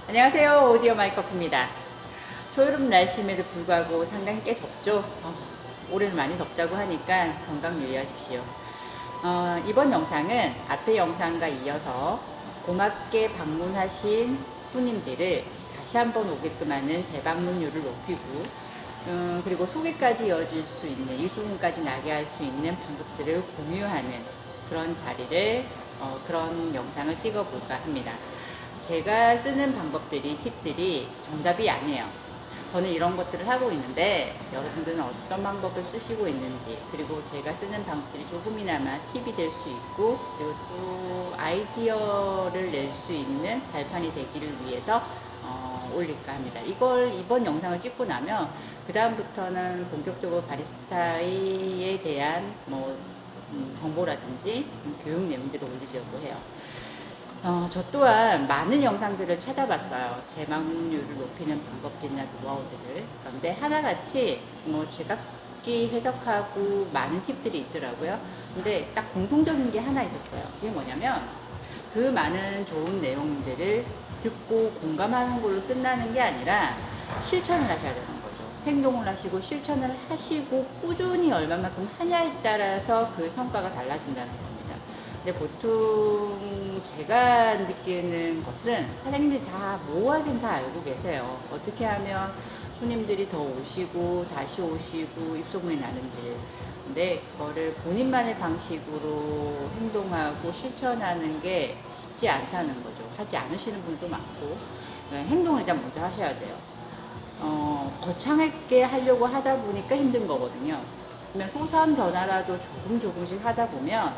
안녕하세요. 오디오 마이커프입니다. 초여름 날씨임에도 불구하고 상당히 꽤 덥죠. 올해는 많이 덥다고 하니까 건강 유의하십시오. 이번 영상은 앞의 영상과 이어서 고맙게 방문하신 손님들을 다시 한번 오게끔 하는 재방문율을 높이고 그리고 소개까지 이어질 수 있는, 일소문까지 나게 할 수 있는 방법들을 공유하는 그런 자리를, 그런 영상을 찍어볼까 합니다. 제가 쓰는 방법들이, 팁들이 정답이 아니에요. 저는 이런 것들을 하고 있는데 여러분들은 어떤 방법을 쓰시고 있는지, 그리고 제가 쓰는 방법들이 조금이나마 팁이 될 수 있고, 그리고 또 아이디어를 낼 수 있는 발판이 되기를 위해서 올릴까 합니다. 이걸 이번 영상을 찍고 나면 그 다음부터는 본격적으로 바리스타에 대한 정보라든지 교육 내용들을 올리려고 해요. 저 또한 많은 영상들을 찾아봤어요. 재방문율을 높이는 방법들이나 노하우들을. 그런데 하나같이 제각기 해석하고 많은 팁들이 있더라고요. 근데 딱 공통적인 게 하나 있었어요. 그게 뭐냐면 그 많은 좋은 내용들을 듣고 공감하는 걸로 끝나는 게 아니라 실천을 하셔야 되는 거죠. 행동을 하시고 실천을 하시고 꾸준히 얼마만큼 하냐에 따라서 그 성과가 달라진다는 겁니다. 근데 보통 제가 느끼는 것은 사장님들이 다 뭐하긴 다 알고 계세요. 어떻게 하면 손님들이 더 오시고 다시 오시고 입소문이 나는지. 근데 그거를 본인만의 방식으로 행동하고 실천하는 게 쉽지 않다는 거죠. 하지 않으시는 분도 많고. 그러니까 행동을 일단 먼저 하셔야 돼요. 거창하게 하려고 하다 보니까 힘든 거거든요. 그러면 소소한 변화라도 조금씩 하다 보면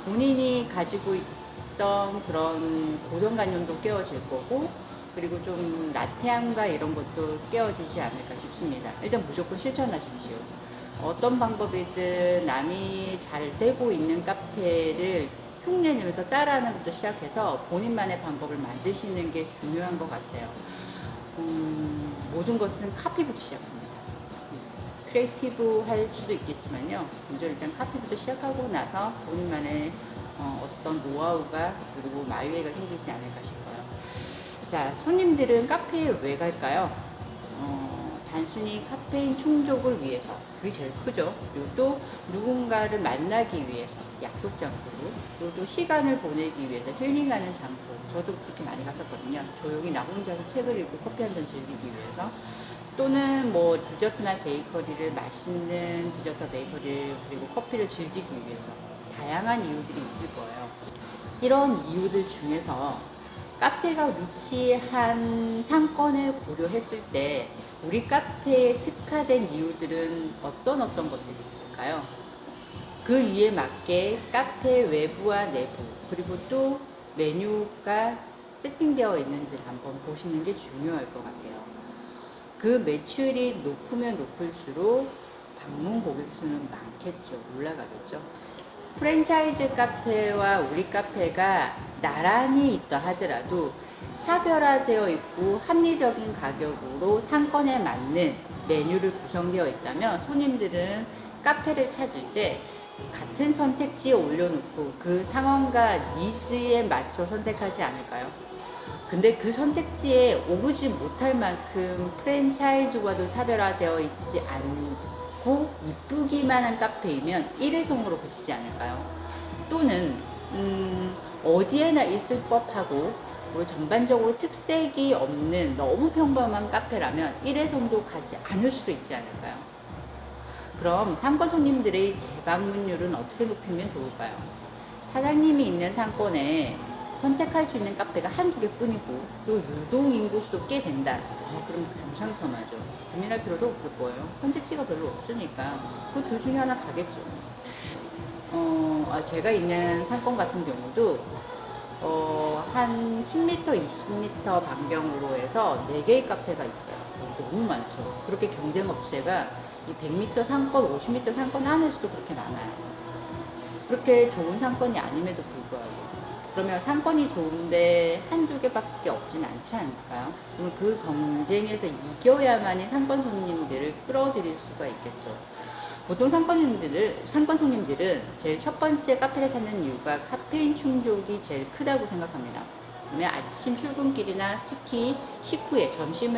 본인이 가지고 있던 그런 고정관념도 깨워질 거고, 그리고 좀 나태함과 이런 것도 깨워지지 않을까 싶습니다. 일단 무조건 실천하십시오. 어떤 방법이든 남이 잘 되고 있는 카페를 흉내내면서 따라하는 것부터 시작해서 본인만의 방법을 만드시는 게 중요한 것 같아요. 모든 것은 카피부터 시작합니다. 크리에이티브 할 수도 있겠지만요. 먼저 일단 카피부터 시작하고 나서 본인만의 어떤 노하우가, 그리고 마이웨이가 생기지 않을까 싶어요. 자, 손님들은 카페에 왜 갈까요? 단순히 카페인 충족을 위해서, 그게 제일 크죠. 그리고 또 누군가를 만나기 위해서, 약속 장소로, 그리고 또 시간을 보내기 위해서, 힐링하는 장소. 저도 그렇게 많이 갔었거든요. 조용히 나 혼자서 책을 읽고 커피 한 잔 즐기기 위해서, 또는 디저트나 베이커리를, 맛있는 디저트 베이커리를, 그리고 커피를 즐기기 위해서 다양한 이유들이 있을 거예요. 이런 이유들 중에서 카페가 위치한 상권을 고려했을 때 우리 카페에 특화된 이유들은 어떤 것들이 있을까요? 그 이에 맞게 카페 외부와 내부, 그리고 또 메뉴가 세팅되어 있는지를 한번 보시는 게 중요할 것 같아요. 그 매출이 높으면 높을수록 방문 고객 수는 많겠죠. 올라가겠죠. 프랜차이즈 카페와 우리 카페가 나란히 있다 하더라도 차별화되어 있고 합리적인 가격으로 상권에 맞는 메뉴를 구성되어 있다면 손님들은 카페를 찾을 때 같은 선택지에 올려놓고 그 상황과 니즈에 맞춰 선택하지 않을까요? 근데 그 선택지에 오르지 못할 만큼 프랜차이즈와도 차별화되어 있지 않고 이쁘기만 한 카페이면 일회성으로 그치지 않을까요? 또는 어디에나 있을 법하고 전반적으로 특색이 없는 너무 평범한 카페라면 일회성도 가지 않을 수도 있지 않을까요? 그럼 상권 손님들의 재방문율은 어떻게 높이면 좋을까요? 사장님이 있는 상권에 선택할 수 있는 카페가 한두 개뿐이고 또 유동 인구수도 꽤 된다. 그럼 금상첨화죠. 고민할 필요도 없을 거예요. 선택지가 별로 없으니까 그 둘 중에 하나 가겠죠. 제가 있는 상권 같은 경우도 한 10m, 20m 반경으로 해서 4개의 카페가 있어요. 너무 많죠. 그렇게 경쟁 업체가 이 100m 상권, 50m 상권 안에서도 그렇게 많아요. 그렇게 좋은 상권이 아님에도 불구하고. 그러면 상권이 좋은데 한두 개밖에 없진 않지 않을까요? 그럼 그 경쟁에서 이겨야만이 상권 손님들을 끌어들일 수가 있겠죠. 보통 상권 손님들은 제일 첫 번째 카페를 찾는 이유가 카페인 충족이 제일 크다고 생각합니다. 그러면 아침 출근길이나 특히 식후에 점심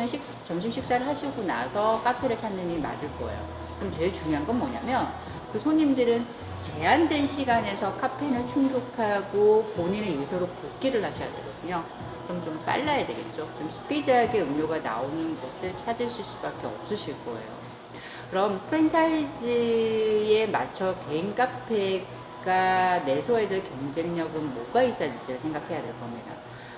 식사를 하시고 나서 카페를 찾는 일이 많을 거예요. 그럼 제일 중요한 건 뭐냐면 그 손님들은 제한된 시간에서 카페인을 충족하고 본인의 일터로 복귀를 하셔야 되거든요. 그럼 좀 빨라야 되겠죠. 좀 스피드하게 음료가 나오는 곳을 찾으실 수밖에 없으실 거예요. 그럼 프랜차이즈에 맞춰 개인 카페가 내서야 될 경쟁력은 뭐가 있어야 될지 생각해야 될 겁니다.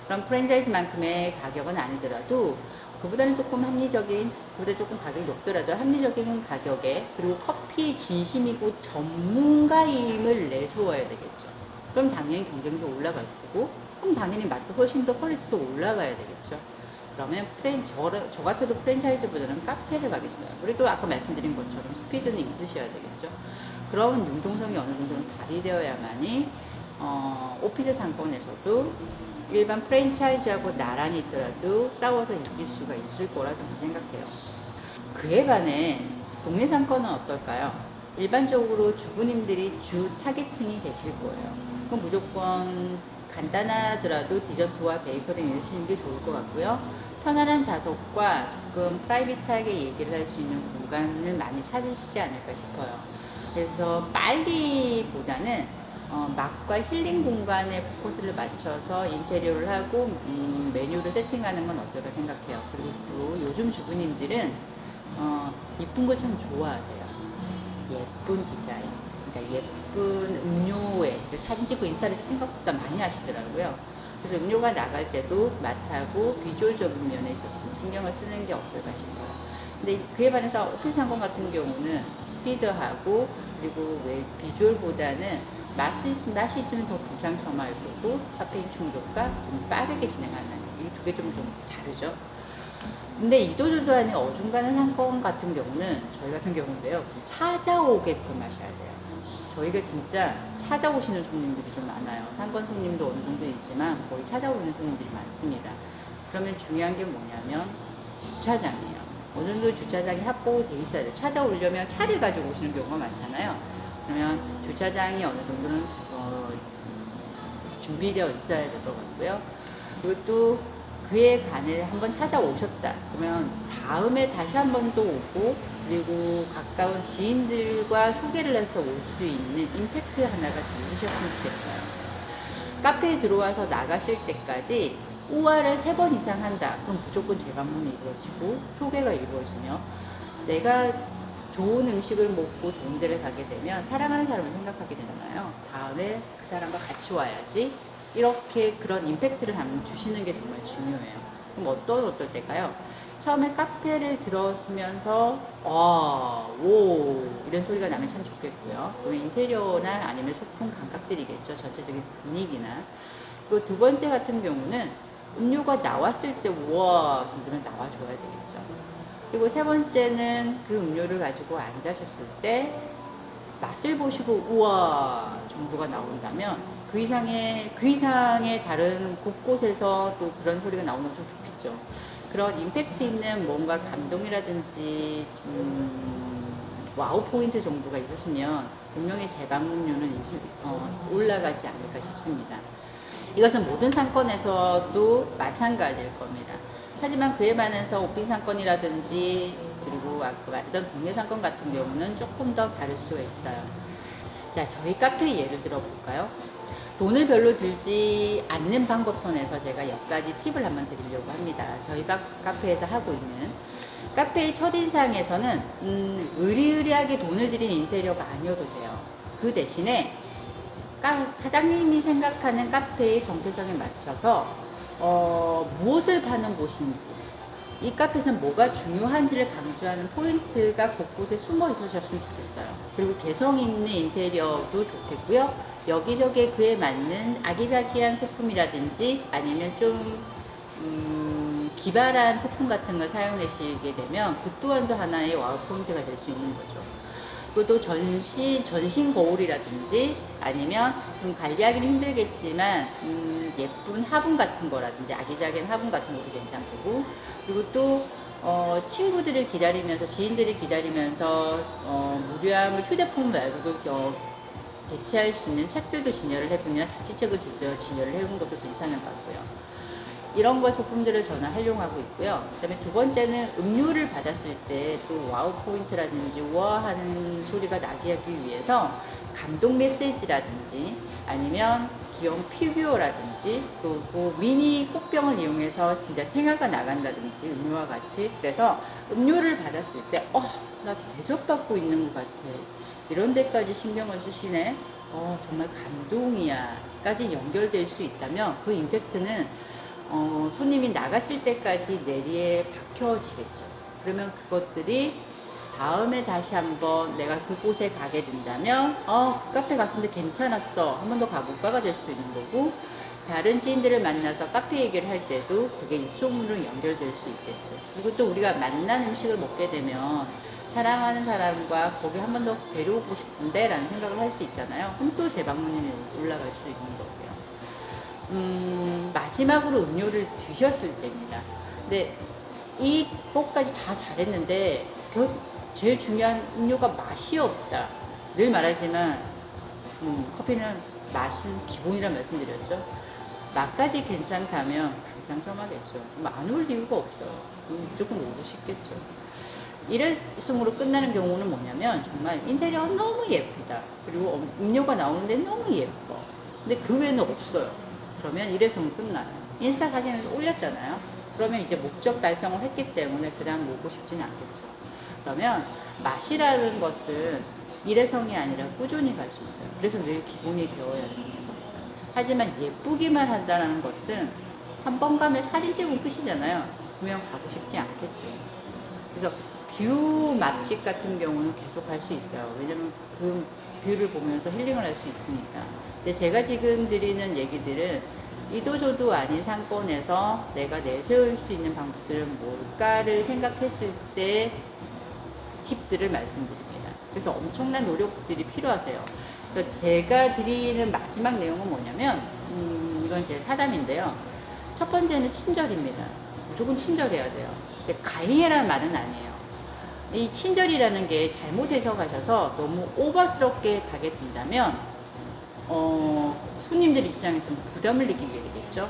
그럼 프랜차이즈만큼의 가격은 아니더라도 그보다는 조금 합리적인, 그보다 조금 가격이 높더라도 합리적인 가격에, 그리고 커피에 진심이고 전문가임을 내세워야 되겠죠. 그럼 당연히 경쟁도 올라갈 거고, 그럼 당연히 맛도 훨씬 더 퀄리티도 올라가야 되겠죠. 그러면 저 같아도 프랜차이즈보다는 카페를 가겠어요. 그리고 아까 말씀드린 것처럼 스피드는 있으셔야 되겠죠. 그런 융통성이 어느 정도는 발휘되어야만이 오피스 상권에서도 일반 프랜차이즈하고 나란히 있더라도 싸워서 이길 수가 있을 거라 저는 생각해요. 그에 반해 동네 상권은 어떨까요? 일반적으로 주부님들이 주 타겟층이 되실 거예요. 그럼 무조건 간단하더라도 디저트와 베이커리를 넣으시는 게 좋을 것 같고요. 편안한 좌석과 조금 프라이빗하게 얘기를 할 수 있는 공간을 많이 찾으시지 않을까 싶어요. 그래서 빨리보다는 맛과 힐링 공간에 포커스를 맞춰서 인테리어를 하고 메뉴를 세팅하는 건 어떨까 생각해요. 그리고 또 요즘 주부님들은 이쁜 걸 참 좋아하세요. 예쁜 디자인, 그러니까 예쁜 음료에 사진 찍고 인스타를 생각보다 많이 하시더라고요. 그래서 음료가 나갈 때도 맛하고 비주얼적인 면에 있어서 좀 신경을 쓰는 게 어떨까 싶어요. 근데 그에 반해서 오피스 상권 같은 경우는 스피드하고, 그리고 왜 비주얼보다는 맛이 있으면 더 금상첨화일 거고, 카페인 충족과 좀 빠르게 진행하는, 이 두 개 좀 다르죠. 근데 이도저도 아닌 어중간한 상권 같은 경우는, 저희 같은 경우인데요, 찾아오게끔 하셔야 돼요. 저희가 진짜 찾아오시는 손님들이 좀 많아요. 상권 손님도 어느 정도 있지만 거의 찾아오는 손님들이 많습니다. 그러면 중요한 게 뭐냐면 주차장이에요. 어느 정도 주차장이 확보돼 있어야 돼요. 찾아오려면 차를 가지고 오시는 경우가 많잖아요. 그러면 주차장이 어느 정도는 준비되어 있어야 될 것 같고요. 그리고 또 그에 관해 한번 찾아오셨다 그러면 다음에 다시 한 번 또 오고, 그리고 가까운 지인들과 소개를 해서 올 수 있는 임팩트 하나가 있으셨으면 좋겠어요. 카페에 들어와서 나가실 때까지 우아를 3번 이상 한다. 그럼 무조건 재방문이 이루어지고 소개가 이루어지며, 내가 좋은 음식을 먹고 좋은 데를 가게 되면 사랑하는 사람을 생각하게 되잖아요. 다음에 그 사람과 같이 와야지. 이렇게 그런 임팩트를 한번 주시는 게 정말 중요해요. 그럼 어떨 때일까요? 처음에 카페를 들어서면서 오 이런 소리가 나면 참 좋겠고요. 그러면 인테리어나 아니면 소품 감각들이겠죠. 전체적인 분위기나. 그리고 두 번째 같은 경우는 음료가 나왔을 때 우와 정도면 나와줘야 되겠죠. 그리고 세 번째는 그 음료를 가지고 앉으셨을 때 맛을 보시고 우와 정도가 나온다면 그 이상의 다른 곳곳에서 또 그런 소리가 나오면 좀 좋겠죠. 그런 임팩트 있는 뭔가 감동이라든지 와우 포인트 정도가 있으시면 분명히 재방문율은 올라가지 않을까 싶습니다. 이것은 모든 상권에서도 마찬가지일 겁니다. 하지만 그에 반해서 오피스 상권이라든지, 그리고 아까 말했던 동네 상권 같은 경우는 조금 더 다를 수가 있어요. 자, 저희 카페 예를 들어 볼까요? 돈을 별로 들지 않는 방법선에서 제가 몇 가지 팁을 한번 드리려고 합니다. 저희 카페에서 하고 있는 카페의 첫인상에서는 의리의리하게 돈을 들인 인테리어가 아니어도 돼요. 그 대신에 사장님이 생각하는 카페의 정체성에 맞춰서 무엇을 파는 곳인지, 이 카페에서는 뭐가 중요한지를 강조하는 포인트가 곳곳에 숨어 있으셨으면 좋겠어요. 그리고 개성 있는 인테리어도 좋겠고요. 여기저기 그에 맞는 아기자기한 소품이라든지 아니면 좀 기발한 소품 같은 걸 사용하시게 되면 그 또한도 하나의 와우 포인트가 될 수 있는 거죠. 그리고 또 전신 거울이라든지 아니면 좀 관리하기는 힘들겠지만 예쁜 화분 같은 거라든지 아기자기한 화분 같은 것도 괜찮고, 그리고 또 친구들을 기다리면서, 지인들을 기다리면서 무료함을 휴대폰 말고도 대체할 수 있는 책들도 진열을 해보면 잡지책을 진열을 해본 것도 괜찮을 것 같고요. 이런 거 소품들을 저는 활용하고 있고요. 그 다음에 두 번째는 음료를 받았을 때 또 와우 포인트라든지 우아하는 소리가 나게 하기 위해서 감동 메시지라든지 아니면 귀여운 피규어라든지 또 뭐 미니 꽃병을 이용해서 진짜 생화가 나간다든지 음료와 같이. 그래서 음료를 받았을 때 나 대접받고 있는 것 같아, 이런 데까지 신경을 쓰시네, 정말 감동이야 까지 연결될 수 있다면 그 임팩트는 손님이 나가실 때까지 내리에 박혀지겠죠. 그러면 그것들이 다음에 다시 한번 내가 그곳에 가게 된다면 그 카페 갔는데 괜찮았어, 한 번 더 가볼까가 될 수 있는 거고, 다른 지인들을 만나서 카페 얘기를 할 때도 그게 입소문으로 연결될 수 있겠죠. 그리고 또 우리가 맛난 음식을 먹게 되면 사랑하는 사람과 거기 한 번 더 데려오고 싶은데 라는 생각을 할 수 있잖아요. 그럼 또 재방문이 올라갈 수 있는 거고요. 마지막으로 음료를 드셨을 때입니다. 근데 이것까지 다 잘했는데 제일 중요한 음료가 맛이 없다. 늘 말하지만 커피는 맛은 기본이라 말씀드렸죠. 맛까지 괜찮다면 괜찮점하겠죠. 안 올 이유가 없어요. 무조건 오고 싶겠죠. 일회성으로 끝나는 경우는 뭐냐면 정말 인테리어가 너무 예쁘다, 그리고 음료가 나오는데 너무 예뻐, 근데 그 외에는 없어요. 그러면 일회성은 끝나요. 인스타 사진을 올렸잖아요. 그러면 이제 목적 달성을 했기 때문에 그 다음 오고 싶지는 않겠죠. 그러면 맛이라는 것은 일회성이 아니라 꾸준히 갈 수 있어요. 그래서 늘 기본이 되어야 되는 겁니다. 하지만 예쁘기만 한다는 것은 한 번 가면 사진 찍으면 끝이잖아요. 그러면 가고 싶지 않겠죠. 그래서 뷰 맛집 같은 경우는 계속 갈 수 있어요. 왜냐면 그 뷰를 보면서 힐링을 할 수 있으니까. 근데 제가 지금 드리는 얘기들은 이도저도 아닌 상권에서 내가 내세울 수 있는 방법들은 뭘까를 생각했을 때 팁들을 말씀드립니다. 그래서 엄청난 노력들이 필요하세요. 그러니까 제가 드리는 마지막 내용은 뭐냐면, 이건 제 사담인데요. 첫 번째는 친절입니다. 무조건 친절해야 돼요. 근데 가이해라는 말은 아니에요. 이 친절이라는 게 잘못 해석하셔서 너무 오버스럽게 가게 된다면, 손님들 입장에서는 부담을 느끼게 되겠죠.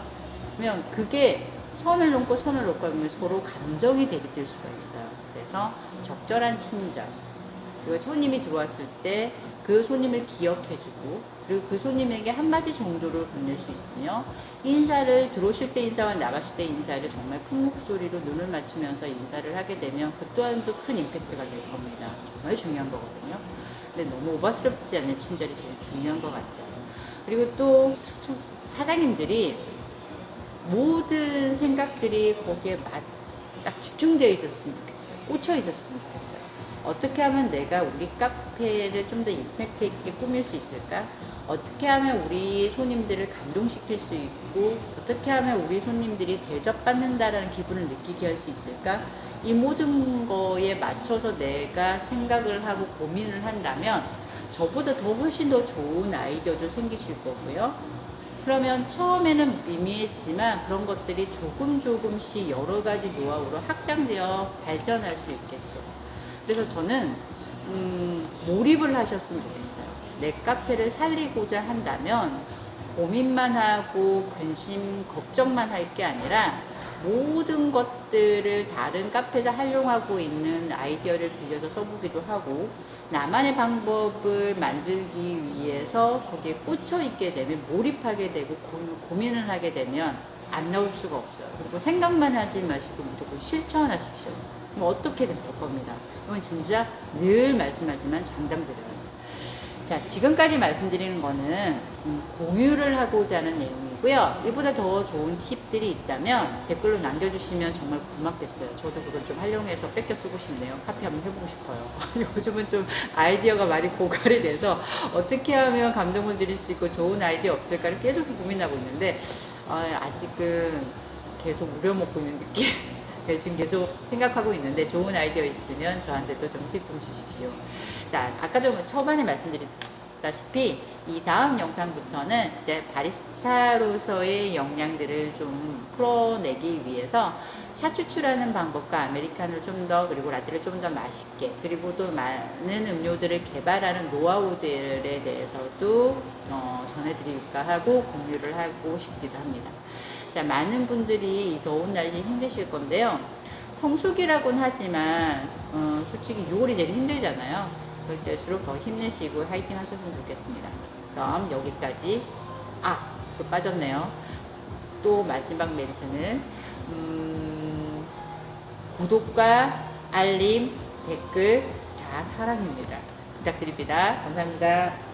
그러면 그게 선을 넘고 선을 넘고 하면 서로 감정이 대립될 수가 있어요. 그래서 적절한 친절, 그리고 손님이 들어왔을 때 그 손님을 기억해주고, 그리고 그 손님에게 한마디 정도를 건넬 수 있으며, 인사를 들어오실 때 인사와 나가실 때 인사를 정말 큰 목소리로 눈을 맞추면서 인사를 하게 되면 그 또한도 큰 임팩트가 될 겁니다. 정말 중요한 거거든요. 근데 너무 오버스럽지 않는 친절이 제일 중요한 것 같아요. 그리고 또 사장님들이 모든 생각들이 거기에 딱 집중되어 있었으면 좋겠어요. 꽂혀 있었으면 좋겠어요. 어떻게 하면 내가 우리 카페를 좀 더 임팩트 있게 꾸밀 수 있을까? 어떻게 하면 우리 손님들을 감동시킬 수 있고, 어떻게 하면 우리 손님들이 대접받는다라는 기분을 느끼게 할 수 있을까? 이 모든 거에 맞춰서 내가 생각을 하고 고민을 한다면 저보다 더 훨씬 더 좋은 아이디어도 생기실 거고요. 그러면 처음에는 미미했지만 그런 것들이 조금씩 여러 가지 노하우로 확장되어 발전할 수 있겠죠. 그래서 저는 몰입을 하셨으면 좋겠어요. 내 카페를 살리고자 한다면 고민만 하고 근심, 걱정만 할 게 아니라 모든 것들을 다른 카페에서 활용하고 있는 아이디어를 빌려서 써보기도 하고, 나만의 방법을 만들기 위해서 거기에 꽂혀 있게 되면, 몰입하게 되고 고민을 하게 되면 안 나올 수가 없어요. 그리고 생각만 하지 마시고 무조건 실천하십시오. 그럼 어떻게 될 겁니다. 이건 진짜 늘 말씀하지만 장담드려요. 자, 지금까지 말씀드리는 거는 공유를 하고자 하는 내용이고요. 이보다 더 좋은 팁들이 있다면 댓글로 남겨주시면 정말 고맙겠어요. 저도 그걸 좀 활용해서 뺏겨 쓰고 싶네요. 카페 한번 해보고 싶어요. 요즘은 좀 아이디어가 많이 고갈이 돼서 어떻게 하면 감동을 드릴 수 있고 좋은 아이디어 없을까를 계속 고민하고 있는데, 아직은 계속 우려먹고 있는 느낌. 지금 계속 생각하고 있는데, 좋은 아이디어 있으면 저한테도 좀 팁 좀 주십시오. 자, 아까도 초반에 말씀드렸다시피 이 다음 영상부터는 이제 바리스타로서의 역량들을 좀 풀어내기 위해서 샷 추출하는 방법과 아메리카노를 좀 더, 그리고 라떼를 좀 더 맛있게, 그리고 또 많은 음료들을 개발하는 노하우들에 대해서도 전해드릴까 하고 공유를 하고 싶기도 합니다. 자, 많은 분들이 이 더운 날씨 힘드실 건데요. 성수기라고는 하지만 솔직히 6월이 제일 힘들잖아요. 그럴 때일수록 더 힘내시고 화이팅 하셨으면 좋겠습니다. 그럼 여기까지. 또 빠졌네요. 또 마지막 멘트는 구독과 알림, 댓글 다 사랑입니다. 부탁드립니다. 감사합니다.